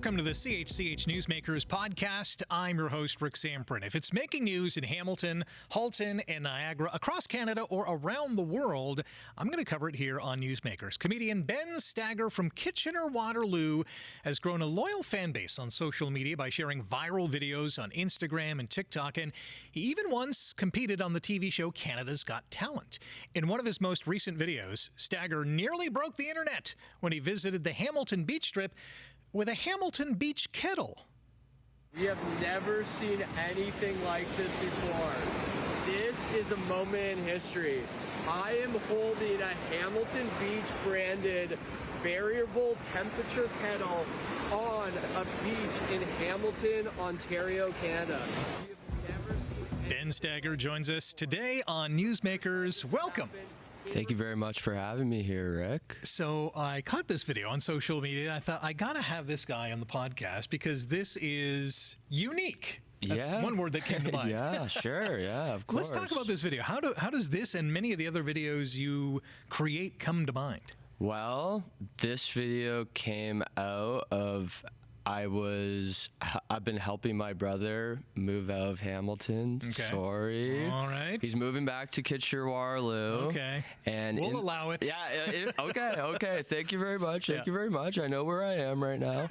Welcome to the CHCH Newsmakers podcast. I'm your host, Rick Samprin. If it's making news in Hamilton, Halton, and Niagara, across Canada, or around the world, I'm going to cover it here on Newsmakers. Comedian Ben Stagger from Kitchener-Waterloo has grown a loyal fan base on social media by sharing viral videos on Instagram and TikTok, and he even once competed on the TV show Canada's Got Talent. In one of his most recent videos, Stagger nearly broke the internet when he visited the Hamilton beach strip with a Hamilton Beach kettle. We have never seen anything like this before. This is a moment in history. I am holding a Hamilton Beach branded variable temperature kettle on a beach in Hamilton, Ontario, Canada. We have never seen Ben Stagger joins us today on Newsmakers. Welcome. Thank you very much for having me here, Rick. So I caught this video on social media, and I thought, I got to have this guy on the podcast because this is unique. That's one word that came to mind. Yeah, sure. Yeah, of course. Let's talk about this video. How does this and many of the other videos you create come to mind? Well, this video came out of I've been helping my brother move out of Hamilton. Okay. Sorry. All right. He's moving back to Kitchener-Waterloo. Okay. And we'll allow it. Yeah. Okay. Thank you very much. Thank you very much. I know where I am right now.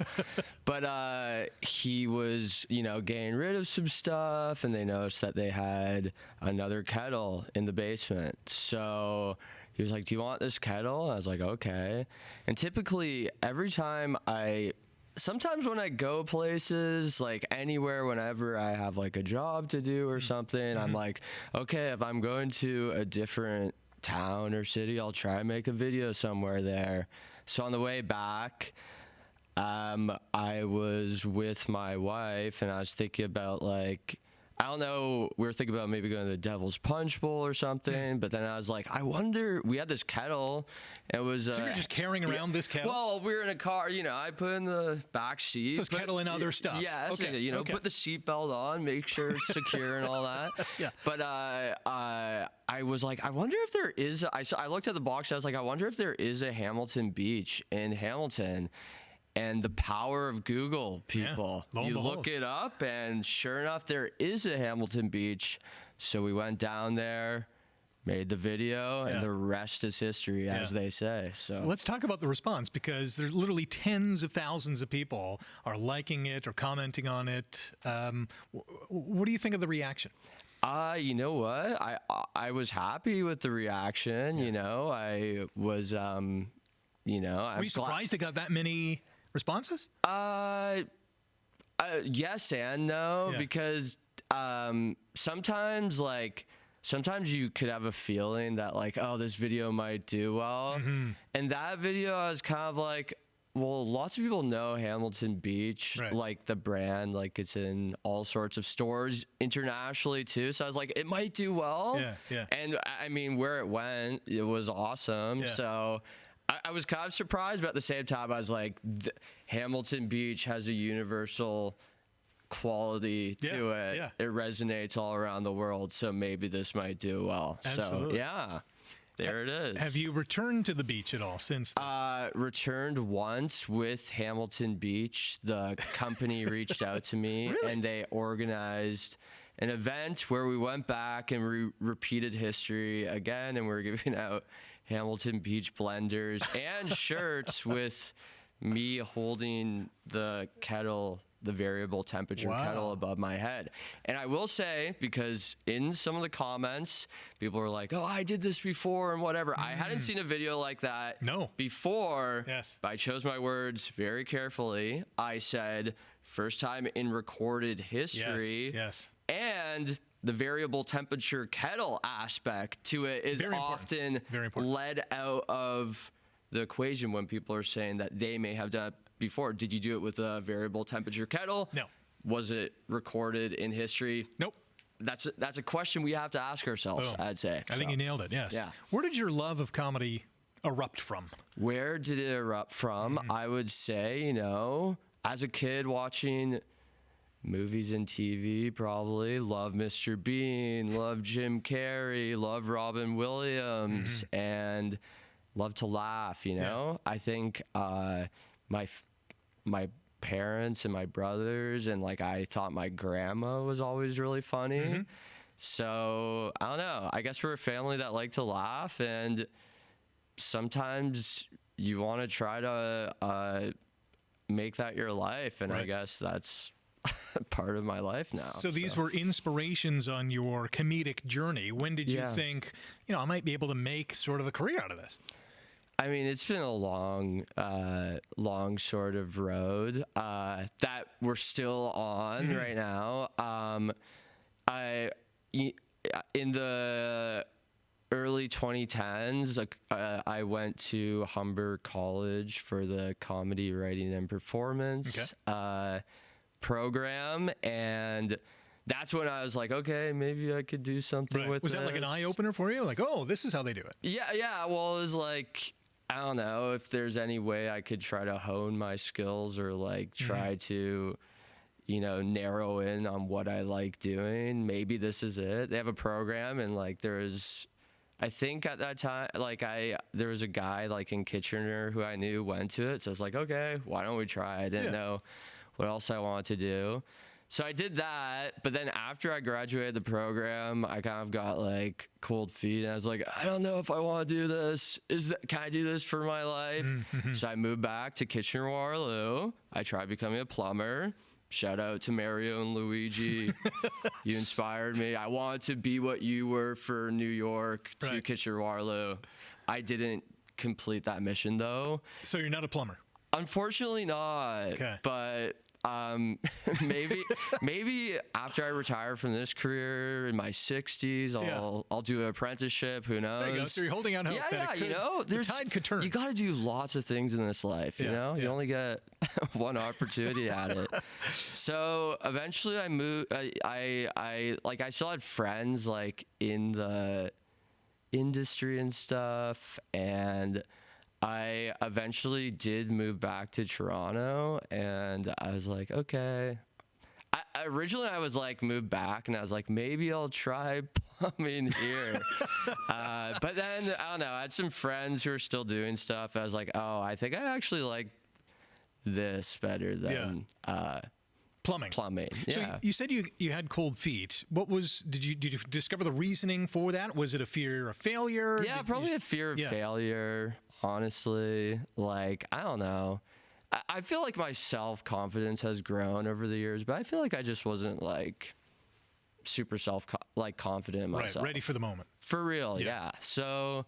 But he was, getting rid of some stuff, and they noticed that they had another kettle in the basement. So he was like, "Do you want this kettle?" I was like, "Okay." And typically, sometimes when I go places, like anywhere, whenever I have like a job to do or something, I'm like, okay, if I'm going to a different town or city, I'll try and make a video somewhere there. So on the way back, I was with my wife and I was thinking about I don't know, we were thinking about maybe going to the Devil's Punch Bowl or something, but then I was like, I wonder, we had this kettle, and it was... So you're just carrying around this kettle? Well, we were in a car, I put in the back seat. So it's kettle and other stuff? Yes, okay. Put the seatbelt on, make sure it's secure and all that. Yeah. But I was like, I wonder if there is, I looked at the box, I was like, I wonder if there is a Hamilton Beach in Hamilton. And the power of Google, people. Yeah, you look it up, and sure enough, there is a Hamilton Beach. So we went down there, made the video, and the rest is history, as they say. So let's talk about the response, because there's literally tens of thousands of people are liking it or commenting on it. What do you think of the reaction? You know what? I was happy with the reaction. I was, Were you surprised it got that many responses? Yes and no, because sometimes you could have a feeling that oh, this video might do well. And that video, I was kind of like, well, lots of people know Hamilton Beach, like the brand, it's in all sorts of stores internationally too. So I was like, it might do well. Yeah. And I mean, where it went, it was awesome. Yeah. So I was kind of surprised, but at the same time, I was like, Hamilton Beach has a universal quality to it. Yeah. It resonates all around the world, so maybe this might do well. Absolutely. So, yeah, there it is. Have you returned to the beach at all since this? Returned once with Hamilton Beach. The company reached out to me, and they organized an event where we went back and repeated history again, and we're giving out Hamilton Beach blenders and shirts with me holding the kettle, the variable temperature kettle above my head. And I will say, because in some of the comments, people were like, oh, I did this before and whatever. I hadn't seen a video like that before, but I chose my words very carefully. I said, first time in recorded history. Yes. And the variable temperature kettle aspect to it is often led out of the equation when people are saying that they may have done it before. Did you do it with a variable temperature kettle? No. Was it recorded in history? Nope. That's a question we have to ask ourselves, I'd say. I think you nailed it, yes. Yeah. Where did your love of comedy erupt from? Where did it erupt from? I would say, as a kid watching movies and TV, probably. Love Mr. Bean, love Jim Carrey, love Robin Williams, and love to laugh, I think my parents and my brothers, and like I thought my grandma was always really funny. So I don't know. I guess we're a family that like to laugh, and sometimes you want to try to make that your life, and I guess that's part of my life now. So these were inspirations on your comedic journey. When did you think, I might be able to make sort of a career out of this? I mean, it's been a long sort of road that we're still on right now. In the early 2010s, I went to Humber College for the comedy writing and performance program, and that's when I was like, okay, maybe I could do something with Was this. that like an eye-opener for you? Like, oh, this is how they do it. Yeah. Well, it was like, I don't know if there's any way I could try to hone my skills or like try to, narrow in on what I like doing. Maybe this is it. They have a program, and like I think at that time, like there was a guy like in Kitchener who I knew went to it. So I was like, okay, why don't we try? I didn't know what else I wanted to do. So I did that, but then after I graduated the program, I kind of got like cold feet, and I was like, I don't know if I want to do this. Can I do this for my life? So I moved back to Kitchener-Waterloo. I tried becoming a plumber. Shout out to Mario and Luigi. You inspired me. I wanted to be what you were for New York to Kitchener-Waterloo. I didn't complete that mission though. So you're not a plumber? Unfortunately not. Okay. But maybe after I retire from this career in my 60s, I'll do an apprenticeship. Who knows? There you go. So you're holding out hope. The tide could turn. You got to do lots of things in this life. You know, you only get one opportunity at it. So eventually, I moved. I still had friends like in the industry and stuff, and I eventually did move back to Toronto, and I was like, okay. Originally, I was like, moved back, and I was like, maybe I'll try plumbing here. But then, I don't know, I had some friends who are still doing stuff. I was like, oh, I think I actually like this better than plumbing. Yeah. So you said you had cold feet. Did you discover the reasoning for that? Was it a fear of failure? Yeah, probably a fear of failure. Honestly, like, I don't know. I feel like my self-confidence has grown over the years, but I feel like I just wasn't like super confident in myself. Right, ready for the moment. For real, yeah. So,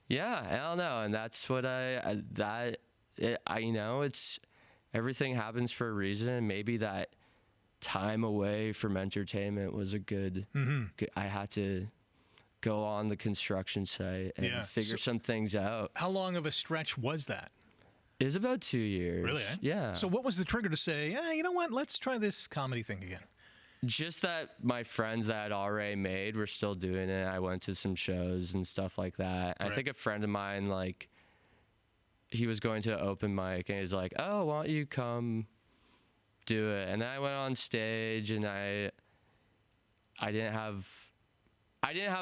yeah, I don't know, and that's what it's everything happens for a reason, and maybe that time away from entertainment was a good. I had to go on the construction site and figure some things out. How long of a stretch was that? It was about 2 years. Really? Eh? Yeah. So what was the trigger to say, you know what, let's try this comedy thing again? Just that my friends that I'd already made were still doing it. I went to some shows and stuff like that. Right. I think a friend of mine, like, he was going to open mic, and he's like, oh, why don't you come do it? And then I went on stage, and I didn't have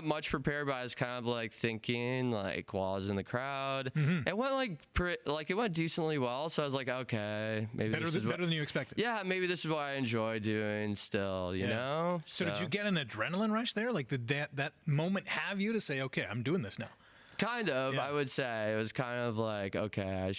much prepared, but I was kind of like thinking, like, while I was in the crowd, it went it went decently well. So I was like, okay, maybe better than you expected. Yeah, maybe this is what I enjoy doing still, you know? So did you get an adrenaline rush there? Like, did that moment have you to say, okay, I'm doing this now? Kind of, I would say. It was kind of like, okay,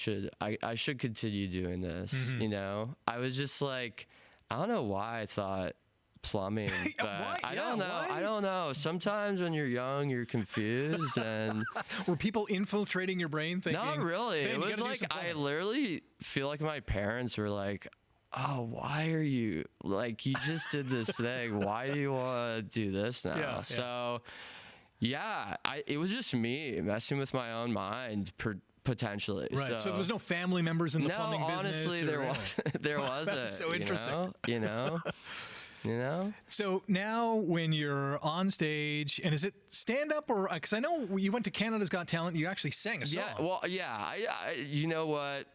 I should continue doing this, you know? I was just like, I don't know why I thought plumbing, but I don't know. Why? I don't know. Sometimes when you're young, you're confused, and were people infiltrating your brain thinking? Not really. It was like I literally feel like my parents were like, "Oh, why are you like you just did this thing? Why do you want to do this now?" So, it was just me messing with my own mind. Potentially. Right. So there was no family members in the plumbing business? No, honestly, there wasn't. So interesting. You know? You know? So now when you're on stage, and is it stand-up or, because I know you went to Canada's Got Talent, you actually sang a song. Yeah, well, you know what?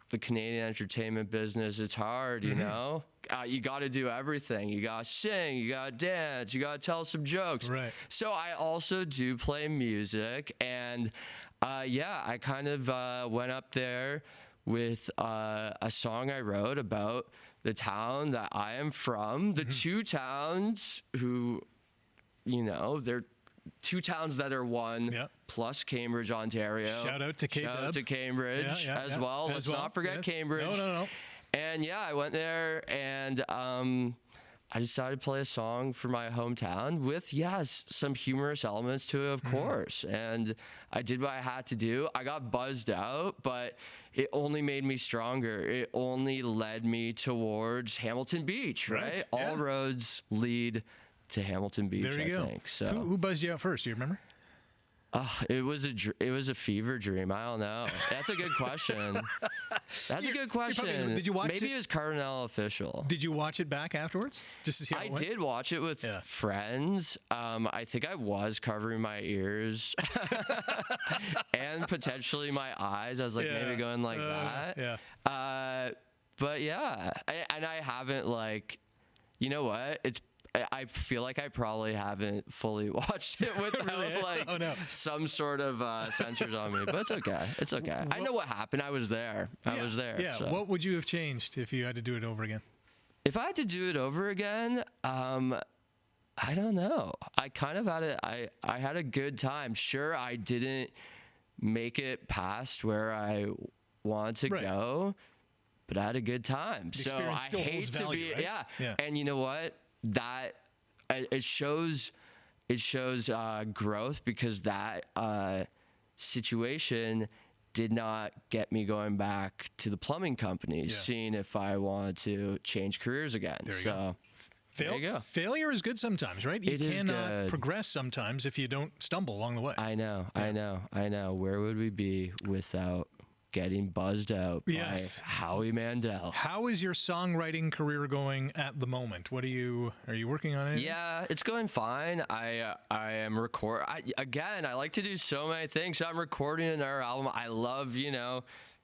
The Canadian entertainment business, it's hard, you know? You got to do everything. You got to sing, you got to dance, you got to tell some jokes. Right. So I also do play music, and I kind of went up there with a song I wrote about the town that I am from, the two towns who, you know, they're two towns that are one, plus Cambridge, Ontario. Shout out to Shout out to Cambridge as well. Let's not forget Cambridge. No. And yeah, I went there and I decided to play a song for my hometown with, some humorous elements to it, of course. And I did what I had to do. I got buzzed out, but it only made me stronger. It only led me towards Hamilton Beach, right? All roads lead to Hamilton Beach, there you I go. think. So who buzzed you out first? Do you remember? It was a fever dream. I don't know. That's a good question. That's a good question. Did you watch Maybe it? It was Cardinal Official. Did you watch it back afterwards just to see how it went? I did watch it with friends. I think I was covering my ears and potentially my eyes. I was like maybe going like that. But yeah, and I haven't you know what? I feel like I probably haven't fully watched it without some sort of censors on me, but it's okay. It's okay. I know what happened. I was there. I was there. Yeah. So. What would you have changed if you had to do it over again? If I had to do it over again, I don't know. I kind of had I had a good time. Sure, I didn't make it past where I wanted to go, but I had a good time. The so I still hate to value, be right? And you know what? That it shows growth, because that situation did not get me going back to the plumbing company, seeing if I wanted to change careers again. There you go. Failure is good sometimes, right? You cannot progress sometimes if you don't stumble along the way. I know. Where would we be without getting buzzed out by Howie Mandel? How is your songwriting career going at the moment? Are you working on anything? Yeah, it's going fine. I am I like to do so many things. I'm recording another album. I love,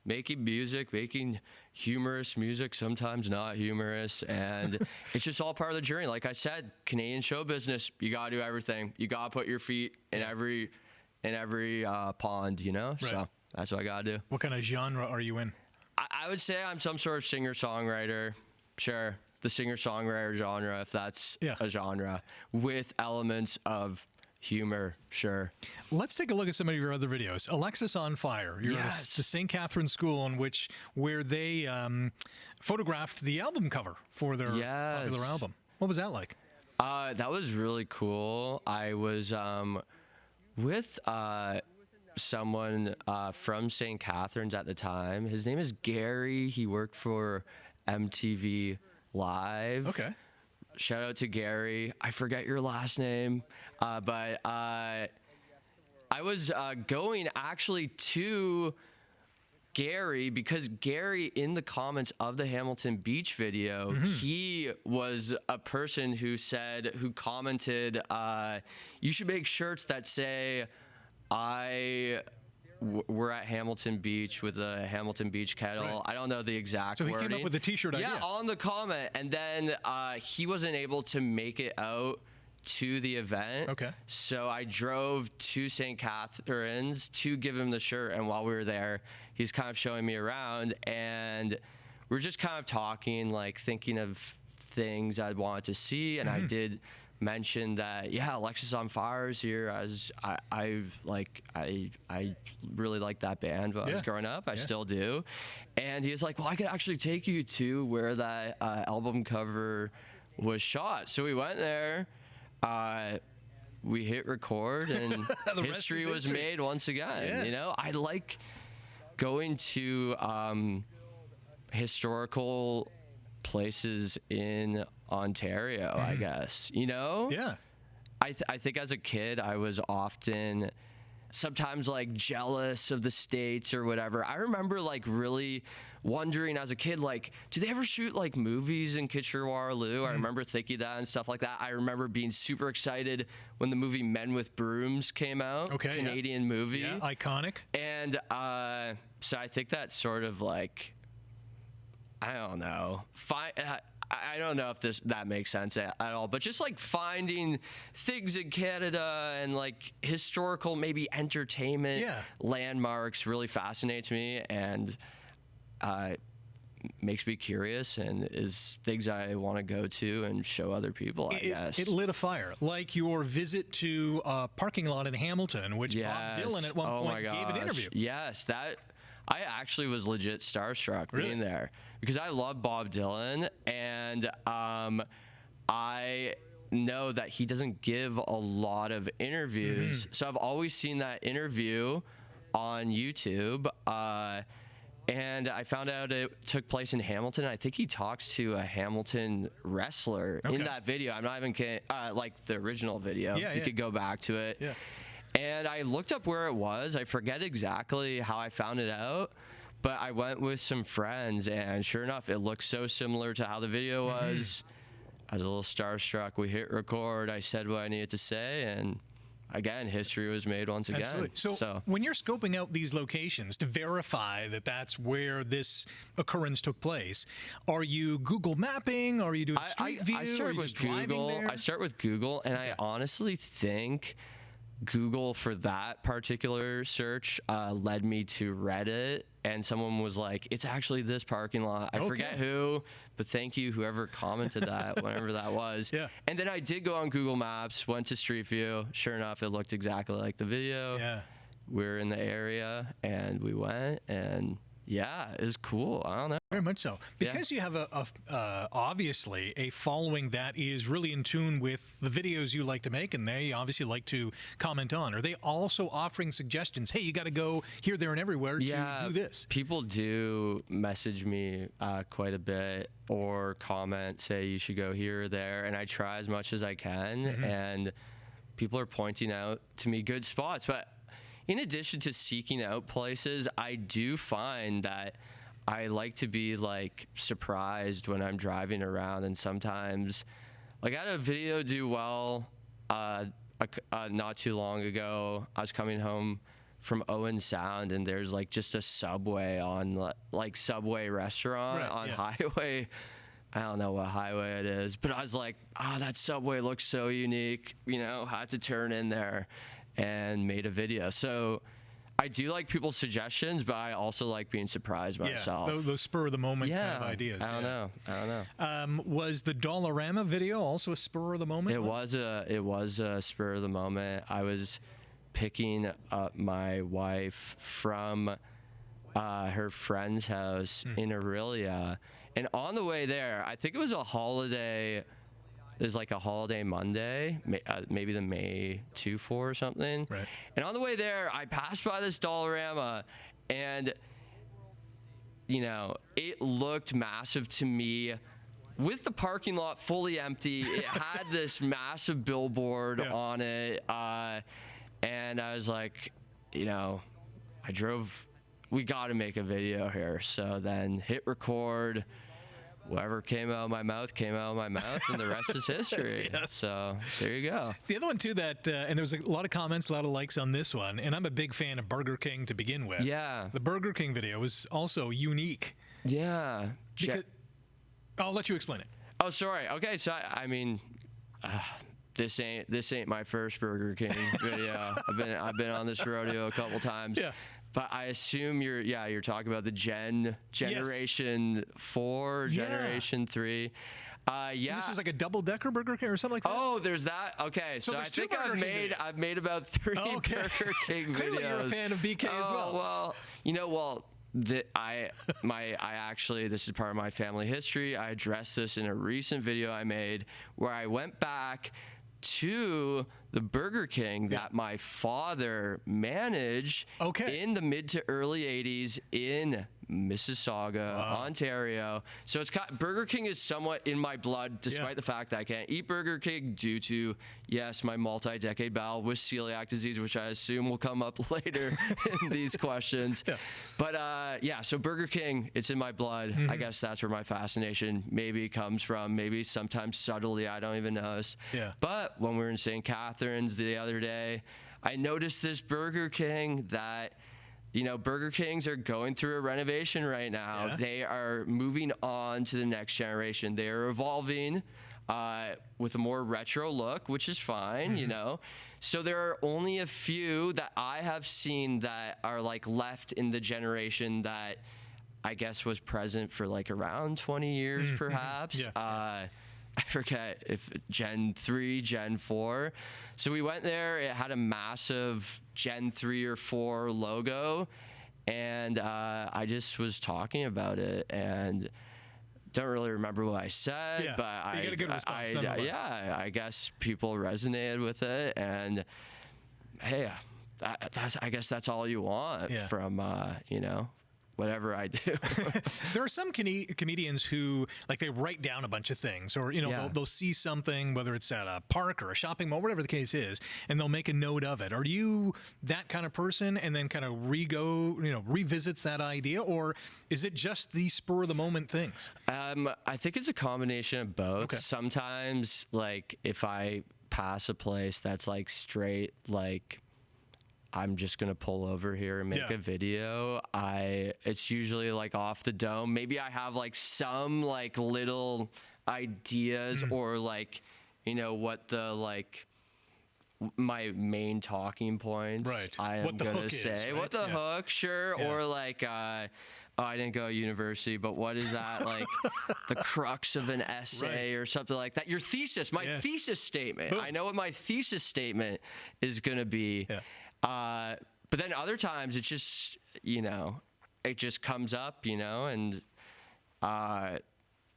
making music, making humorous music, sometimes not humorous, and it's just all part of the journey. Like I said, Canadian show business, you gotta do everything. You gotta put your feet in every pond, Right. So that's what I gotta do. What kind of genre are you in? I would say I'm some sort of singer-songwriter. Sure, the singer-songwriter genre, if that's a genre, with elements of humor. Sure. Let's take a look at some of your other videos. Alexis on Fire. You're at the St. Catherine's School, where they photographed the album cover for their popular album. What was that like? That was really cool. I was with someone from St. Catherine's at the time. His name is Gary. He worked for MTV Live. Okay. Shout out to Gary. I forget your last name, but I was going actually to Gary because Gary, in the comments of the Hamilton Beach video, he was a person who commented, you should make shirts that say, we're at Hamilton Beach with a Hamilton Beach kettle. Right. I don't know the exact wording. So he came up with the t-shirt idea. Yeah, on the comment. And then he wasn't able to make it out to the event. Okay. So I drove to St. Catherine's to give him the shirt. And while we were there, he's kind of showing me around. And we're just kind of talking, thinking of things I'd wanted to see. And I did mention that Alexis on Fire is here, as I really liked that band when I was growing up. I still do. And he was like, well, I could actually take you to where that album cover was shot. So we went there, we hit record, and history was made once again. I like going to historical places in Ontario, I guess, Yeah. I think as a kid, I was often sometimes jealous of the States or whatever. I remember really wondering as a kid, do they ever shoot movies in Kitchener-Waterloo? I remember thinking that and stuff like that. I remember being super excited when the movie Men with Brooms came out. Okay. Canadian movie. Yeah, iconic. And so I think that's sort of I don't know. I don't know if that makes sense at all, but just finding things in Canada and historical, maybe entertainment landmarks really fascinates me. And makes me curious and is things I want to go to and show other people, I guess. It lit a fire, like your visit to a parking lot in Hamilton, which Bob Dylan at one point gave an interview. Yes, that I actually was legit starstruck being there because I love Bob Dylan, and I know that he doesn't give a lot of interviews. So I've always seen that interview on YouTube. And I found out it took place in Hamilton. I think he talks to a Hamilton wrestler in that video. I'm not even kidding. Like the original video. You could go back to it. And I looked up where it was. I forget exactly how I found it out, but I went with some friends, and sure enough, it looked so similar to how the video was. I was a little starstruck. We hit record. I said what I needed to say, and again, history was made once again. Absolutely. So when you're scoping out these locations to verify that that's where this occurrence took place, are you Google mapping? Are you doing Street View? I start with Google. I start with Google, and I honestly think Google for that particular search led me to Reddit, and someone was like, it's actually this parking lot. I forget who, but thank you whoever commented that, whenever that was. And then I did go on Google Maps, went to Street View. Sure enough, it looked exactly like the video. We were in the area, and we went, and yeah, it was cool. I don't know. Very much so. Because you have obviously a following that is really in tune with the videos you like to make, and they obviously like to comment on. Are they also offering suggestions? Hey, you got to go here, there, and everywhere to do this. People do message me quite a bit or comment, say you should go here or there, and I try as much as I can, and people are pointing out to me good spots. But in addition to seeking out places, I do find that I like to be like surprised when I'm driving around, and sometimes, like, I had a video do well not too long ago. I was coming home from Owen Sound, and there's like just a Subway on like Subway restaurant on highway. I don't know what highway it is, but I was like, that Subway looks so unique, you know, had to turn in there and made a video. So I do like people's suggestions, but I also like being surprised myself. Those spur of the moment kind of ideas. I don't know. Was the Dollarama video also a spur of the moment? It was a spur of the moment. I was picking up my wife from her friend's house in Aurelia, and on the way there, I think it was a holiday. There's like a holiday Monday, maybe the May 2-4 or something. And on the way there, I passed by this Dollarama, and, you know, it looked massive to me. With the parking lot fully empty, it had this massive billboard on it. And I was like, you know, we got to make a video here. So then hit record. Whatever came out of my mouth came out of my mouth, and the rest is history. So there you go. The other one too and there was a lot of comments, a lot of likes on this one, and I'm a big fan of Burger King to begin with. The Burger King video was also unique. Because, I'll let you explain it. Oh, sorry. Okay, so I mean, this ain't my first Burger King video. I've been on this rodeo a couple times. But I assume you're talking about the Generation 4, Generation 3. This is like a double-decker Burger King or something like that? Oh, there's that? Okay, so I think I've made about 3 Burger King videos. Clearly you're a fan of BK as well. Well, you know, I actually, this is part of my family history. I addressed this in a recent video I made where I went back to the Burger King that my father managed in the mid to early 80s in Mississauga, Ontario. So it's Burger King is somewhat in my blood, despite the fact that I can't eat Burger King due to, yes, my multi-decade battle with celiac disease, which I assume will come up later in these questions. But so Burger King, it's in my blood. I guess that's where my fascination maybe comes from. Maybe sometimes subtly, I don't even notice. But when we were in St. Catharines the other day, I noticed this Burger Ing that, you know, Burger Kings are going through a renovation right now. They are moving on to the next generation. They are evolving with a more retro look, which is fine, you know. So there are only a few that I have seen that are like left in the generation that I guess was present for like around 20 years, perhaps. Yeah. I forget if Gen 3, Gen 4. So we went there. It had a massive Gen 3 or 4 logo. And I just was talking about it and don't really remember what I said. Yeah, but you got a good response nonetheless. yeah, I guess people resonated with it. And hey, I guess that's all you want from, you know, whatever I do. There are some comedians who, like, they write down a bunch of things, or, you know, they'll see something, whether it's at a park or a shopping mall, whatever the case is, and they'll make a note of it. Are you that kind of person and then kind of revisits that idea, or is it just the spur of the moment things? I think it's a combination of both. Okay. Sometimes, like, if I pass a place that's like straight, like, I'm just gonna pull over here and make a video, it's usually like off the dome. Maybe I have like some like little ideas or like, you know, what the like my main talking points I am gonna say. What the hook, sure. Or like oh, I didn't go to university, but what is that, like the crux of an essay or something like that? Your thesis, my thesis statement. I know what my thesis statement is gonna be. But then other times it's just, you know, it just comes up, you know, and,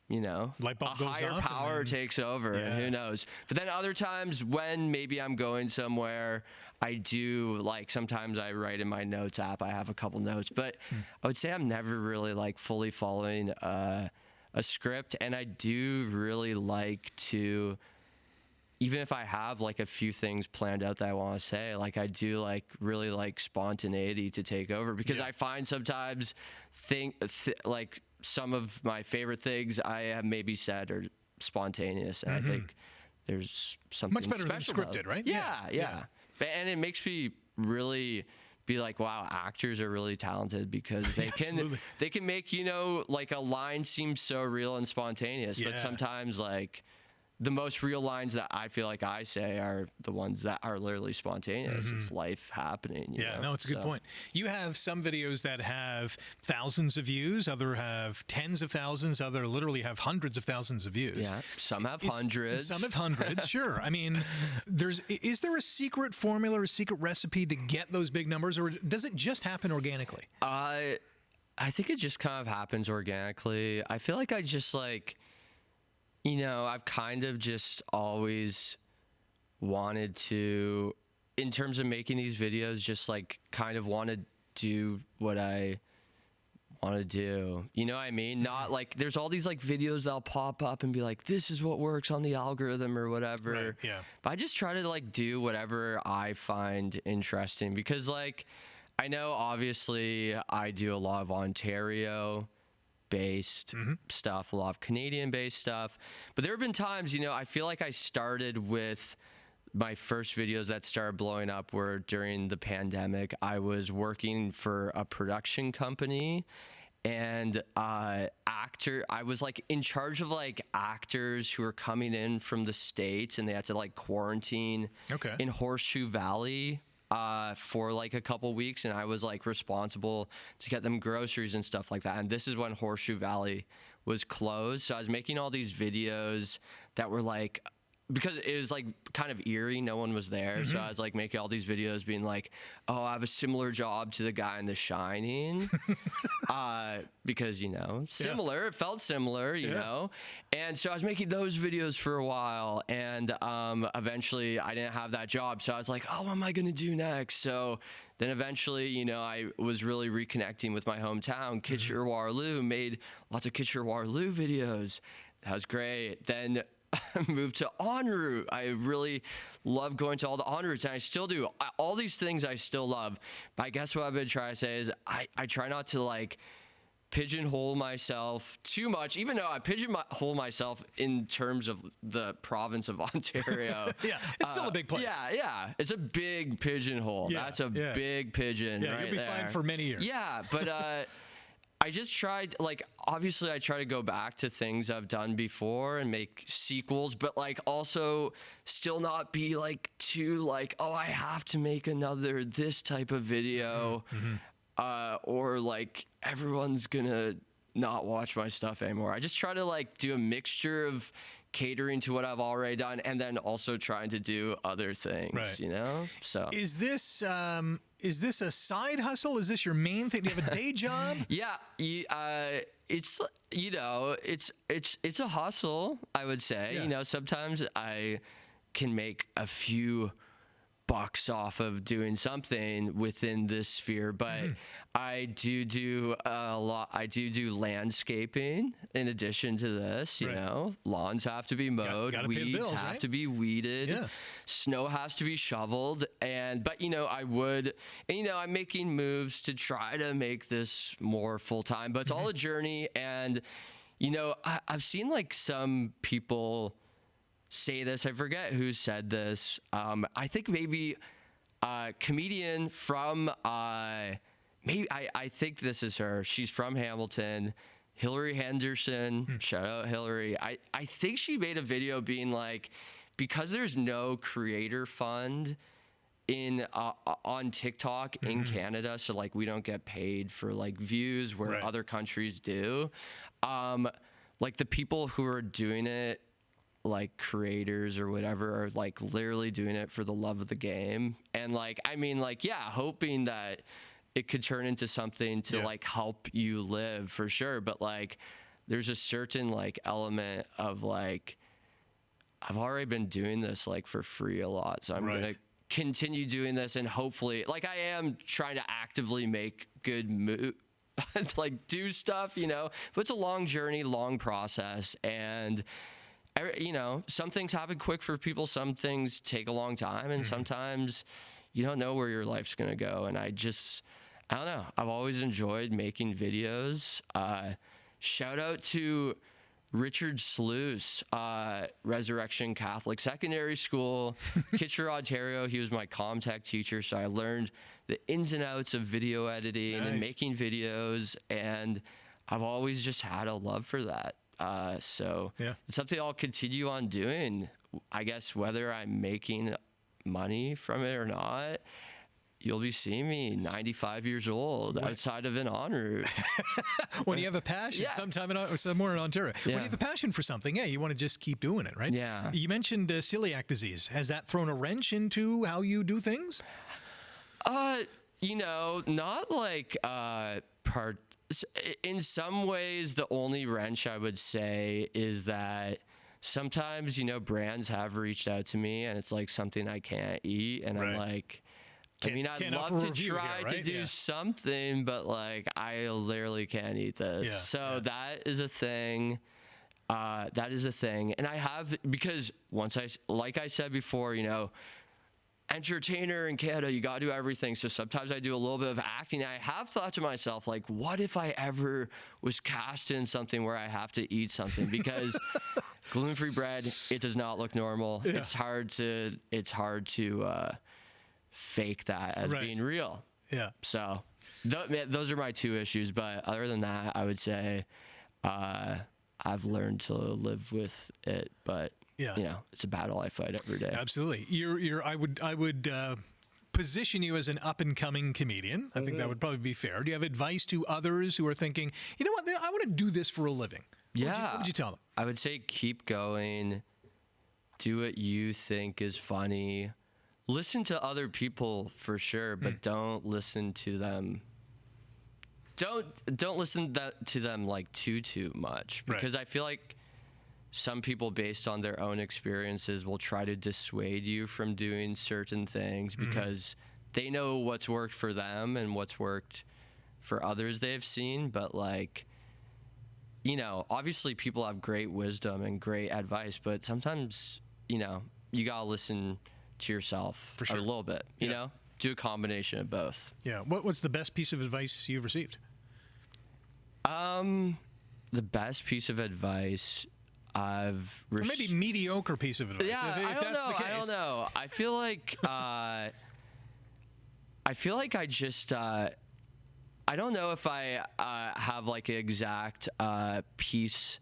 you know, a higher power takes over and who knows. But then other times when maybe I'm going somewhere, I do, like, sometimes I write in my notes app, I have a couple notes, but I would say I'm never really like fully following a script. And I do really like to, even if I have like a few things planned out that I want to say, like I do like really like spontaneity to take over, because I find sometimes like some of my favorite things I have maybe said are spontaneous, and I think there's something much better than special scripted, about it. right? Yeah. And it makes me really be like, wow, actors are really talented, because they can make, you know, like a line seem so real and spontaneous, but sometimes like the most real lines that I feel like I say are the ones that are literally spontaneous. It's life happening. You know? No, it's a good point. You have some videos that have thousands of views, other have tens of thousands, other literally have hundreds of thousands of views. Yeah, some have hundreds. Some have hundreds, sure. I mean, is there a secret formula or a secret recipe to get those big numbers, or does it just happen organically? I think it just kind of happens organically. I feel like I just like, you know, I've kind of just always wanted to, in terms of making these videos, just like kind of want to do what I want to do. You know what I mean? Not like there's all these like videos that'll pop up and be like, this is what works on the algorithm or whatever. Right, yeah. But I just try to like do whatever I find interesting, because like I know obviously I do a lot of Ontario based stuff, a lot of Canadian based stuff, but there have been times, you know, I feel like I started with my first videos that started blowing up were during the pandemic. I was working for a production company, and I was like in charge of like actors who were coming in from the States, and they had to like quarantine in Horseshoe Valley for like a couple weeks, and I was like responsible to get them groceries and stuff like that. And this is when Horseshoe Valley was closed, so I was making all these videos that were like, because it was like kind of eerie, no one was there, so I was like making all these videos being like, oh, I have a similar job to the guy in The Shining, because, you know, similar, it felt similar, you know, and so I was making those videos for a while, and eventually I didn't have that job, so I was like, oh, what am I gonna do next? So then eventually, you know, I was really reconnecting with my hometown, Kitchener-Waterloo, made lots of Kitchener-Waterloo videos. That was great. Then moved to en route. I really love going to all the en routes, and I still do. All these things I still love. But I guess what I've been trying to say is I try not to like pigeonhole myself too much, even though I pigeonhole myself in terms of the province of Ontario. It's still a big place. Yeah. It's a big pigeonhole. That's a big pigeon right you'll be there. fine for many years. Yeah, but I just tried, like, obviously I try to go back to things I've done before and make sequels, but like also still not be like too like, oh, I have to make another this type of video. or like everyone's gonna not watch my stuff anymore. I just try to like do a mixture of catering to what I've already done and then also trying to do other things, Right. you know? So Is this a side hustle? Is this your main thing? Do you have a day job? yeah, it's, you know, it's a hustle, I would say. Yeah. You know, sometimes I can make a few bucks off of doing something within this sphere, but I do a lot. I do landscaping in addition to this. You Right. know, lawns have to be mowed, gotta pay the weeds bills, have right? to be weeded, Yeah. snow has to be shoveled, but you know, I'm making moves to try to make this more full time, but it's all a journey. And you know, I've seen like some people say this. I forget who said this. I think maybe a comedian from maybe I think this is her. She's from Hamilton. Hillary Henderson. Shout out Hillary. I think she made a video being like, because there's no creator fund in on TikTok in Canada, so like we don't get paid for like views where Right. other countries do. Like the people who are doing it, like creators or whatever, are like literally doing it for the love of the game. And like, I mean, like, yeah, hoping that it could turn into something to Yeah. like help you live for sure. But like, there's a certain like element of like, I've already been doing this like for free a lot. So I'm Right. going to continue doing this, and hopefully like I am trying to actively make good like do stuff, you know, but it's a long journey, long process. And you know, some things happen quick for people, some things take a long time, and sometimes you don't know where your life's gonna go. And I don't know, I've always enjoyed making videos. Shout out to Richard Sluice, Resurrection Catholic Secondary School, Kitchener, Ontario. He was my comm tech teacher, so I learned the ins and outs of video editing and Nice. making videos, and I've always just had a love for that. So Yeah. it's something I'll continue on doing. I guess whether I'm making money from it or not, you'll be seeing me 95 years old outside of an en route. When you have a passion, Yeah. somewhere in Ontario. When Yeah. you have a passion for something, yeah, you want to just keep doing it, right? Yeah. You mentioned celiac disease. Has that thrown a wrench into how you do things? You know, not like in some ways, the only wrench I would say is that sometimes, you know, brands have reached out to me and it's like something I can't eat. And I'm Right. like, I mean, I'd Can't love offer a to review try here, to right? do Yeah. something, but like, I literally can't eat this. Yeah, So yeah. that is a thing. That is a thing. And I have, because like I said before, you know, entertainer in Canada, you got to do everything. So sometimes I do a little bit of acting. I have thought to myself, like, what if I ever was cast in something where I have to eat something? Because gluten-free bread, it does not look normal. Yeah. It's hard to fake that as Right. being real. Yeah. So those are my two issues. But other than that, I would say I've learned to live with it. But Yeah. you know, it's a battle I fight every day. Absolutely. I would position you as an up and coming comedian. I think that would probably be fair. Do you have advice to others who are thinking, you know what, I want to do this for a living? What would you tell them? I would say keep going. Do what you think is funny. Listen to other people for sure, but don't listen to them. Don't listen to them like too much, Right. because I feel like some people, based on their own experiences, will try to dissuade you from doing certain things because they know what's worked for them and what's worked for others they've seen. But like, you know, obviously people have great wisdom and great advice, but sometimes, you know, you gotta listen to yourself For sure. a little bit, you Yeah. know, do a combination of both. Yeah. What's the best piece of advice you've received? The best piece of advice I've Or maybe mediocre piece of advice. Yeah, if I don't that's know. the case. I don't know. I feel like I just I don't know if I have like an exact piece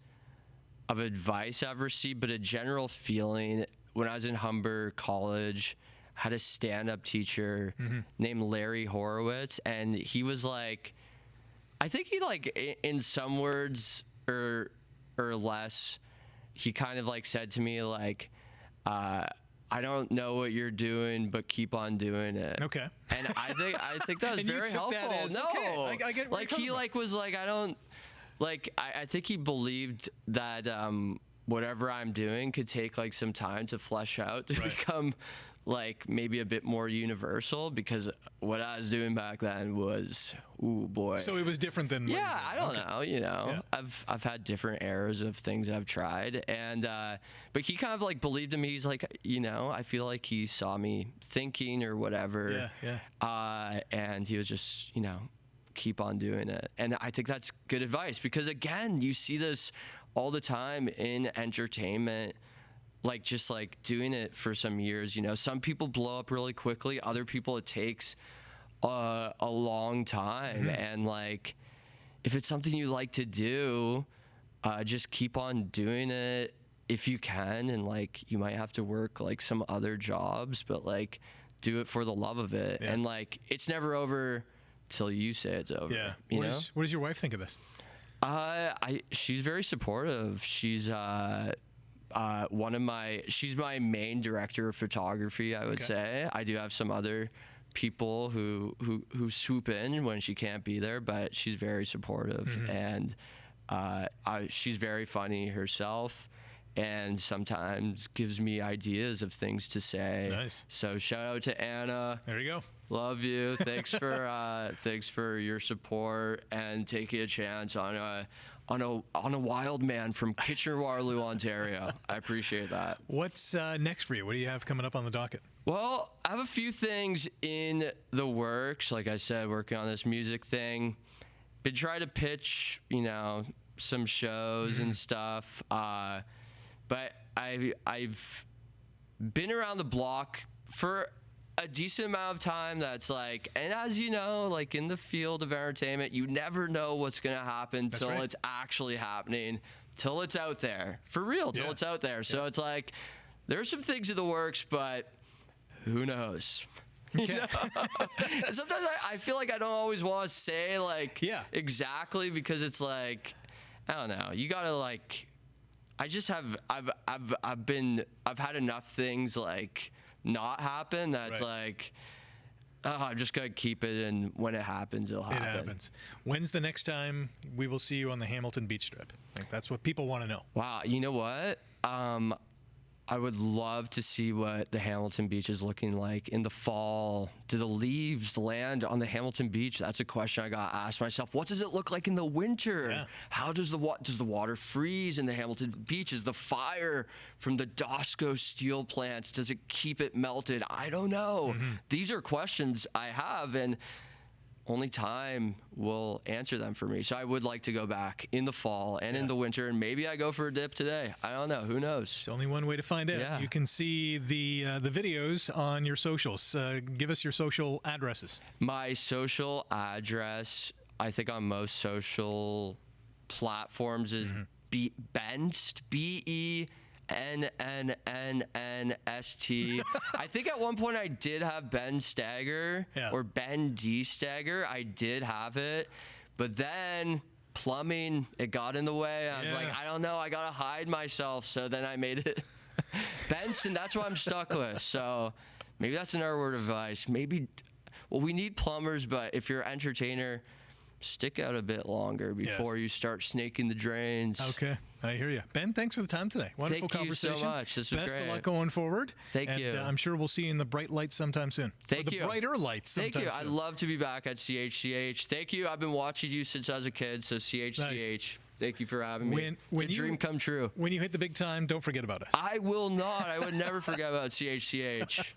of advice I've received, but a general feeling when I was in Humber College, had a stand-up teacher named Larry Horowitz, and he was like, I think he like in some words or less, he kind of like said to me like, I don't know what you're doing, but keep on doing it. Okay. And I think that was And you very took helpful. that as, No, okay, I get where like you're he coming like was like, I don't like. I think he believed that whatever I'm doing could take like some time to flesh out to become like maybe a bit more universal, because what I was doing back then was, ooh boy. So it was different than I don't know, you know. Yeah. I've had different eras of things I've tried, and but he kind of like believed in me. He's like, you know, I feel like he saw me thinking or whatever. And he was just, you know, keep on doing it. And I think that's good advice, because again, you see this all the time in entertainment. Like just like doing it for some years, you know, some people blow up really quickly. Other people, it takes a long time. And like, if it's something you like to do, just keep on doing it if you can. And like, you might have to work like some other jobs, but like do it for the love of it. And like, it's never over till you say it's over. Yeah. You What know? does your wife think of this? She's very supportive. She's she's my main director of photography, I would say. I do have some other people who swoop in when she can't be there, but she's very supportive. And she's very funny herself, and sometimes gives me ideas of things to say. Nice. So shout out to Anna. There you go. Love you. Thanks for your support and taking a chance on a wild man from Kitchener-Waterloo, Ontario. I appreciate that. What's next for you? What do you have coming up on the docket? Well, I have a few things in the works. Like I said, working on this music thing. Been trying to pitch, you know, some shows and stuff. But I've been around the block for a decent amount of time. That's like, and as you know, like in the field of entertainment, you never know what's going to happen till it's actually happening, till it's out there for real, till it's out there. So it's like, there's some things in the works, but who knows? Okay. You know? And sometimes I feel like I don't always want to say like exactly, because it's like, I don't know, you gotta like, I just have, I've had enough things like not happen that's like, oh, I'm just gonna keep it, and when it happens, it'll happen. It happens. When's the next time we will see you on the Hamilton Beach Strip? I think that's what people want to know. Wow, you know what? I would love to see what the Hamilton Beach is looking like in the fall. Do the leaves land on the Hamilton Beach? That's a question I got asked myself. What does it look like in the winter? Yeah. How does the water freeze in the Hamilton Beach? Is the fire from the Dosco steel plants, does it keep it melted? I don't know. These are questions I have, and only time will answer them for me. So I would like to go back in the fall and in the winter, and maybe I go for a dip today. I don't know. Who knows? There's only one way to find out. Yeah. You can see the videos on your socials. Give us your social addresses. My social address, I think on most social platforms, is Benst, BENNNNST. I think at one point I did have Ben Stagger or Ben D Stagger. I did have it, but then plumbing, it got in the way. I was like, I don't know, I gotta hide myself. So then I made it Benson. That's what I'm stuck with. So maybe that's another word of advice. Maybe, well, we need plumbers, but if you're an entertainer, stick out a bit longer before you start snaking the drains. Okay, I hear you. Ben, thanks for the time today. Wonderful conversation. Thank you so much. This was Best great. of luck going forward. Thank you. And I'm sure we'll see you in the bright lights sometime soon. Thank you. The brighter lights sometime soon. soon. I'd love to be back at CHCH. Thank you. I've been watching you since I was a kid, so CHCH. Nice. Thank you for having me. It's a dream come true. When you hit the big time, don't forget about us. I will not. I would never forget about CHCH.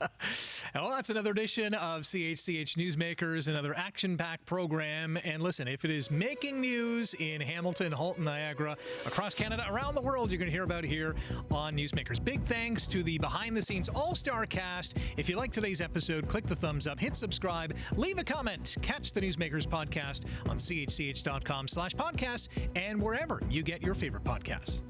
Well, that's another edition of CHCH Newsmakers, another action-packed program. And listen, if it is making news in Hamilton, Halton, Niagara, across Canada, around the world, you're going to hear about it here on Newsmakers. Big thanks to the behind-the-scenes all-star cast. If you like today's episode, click the thumbs up, hit subscribe, leave a comment. Catch the Newsmakers podcast on chch.com/podcasts and wherever you get your favorite podcasts.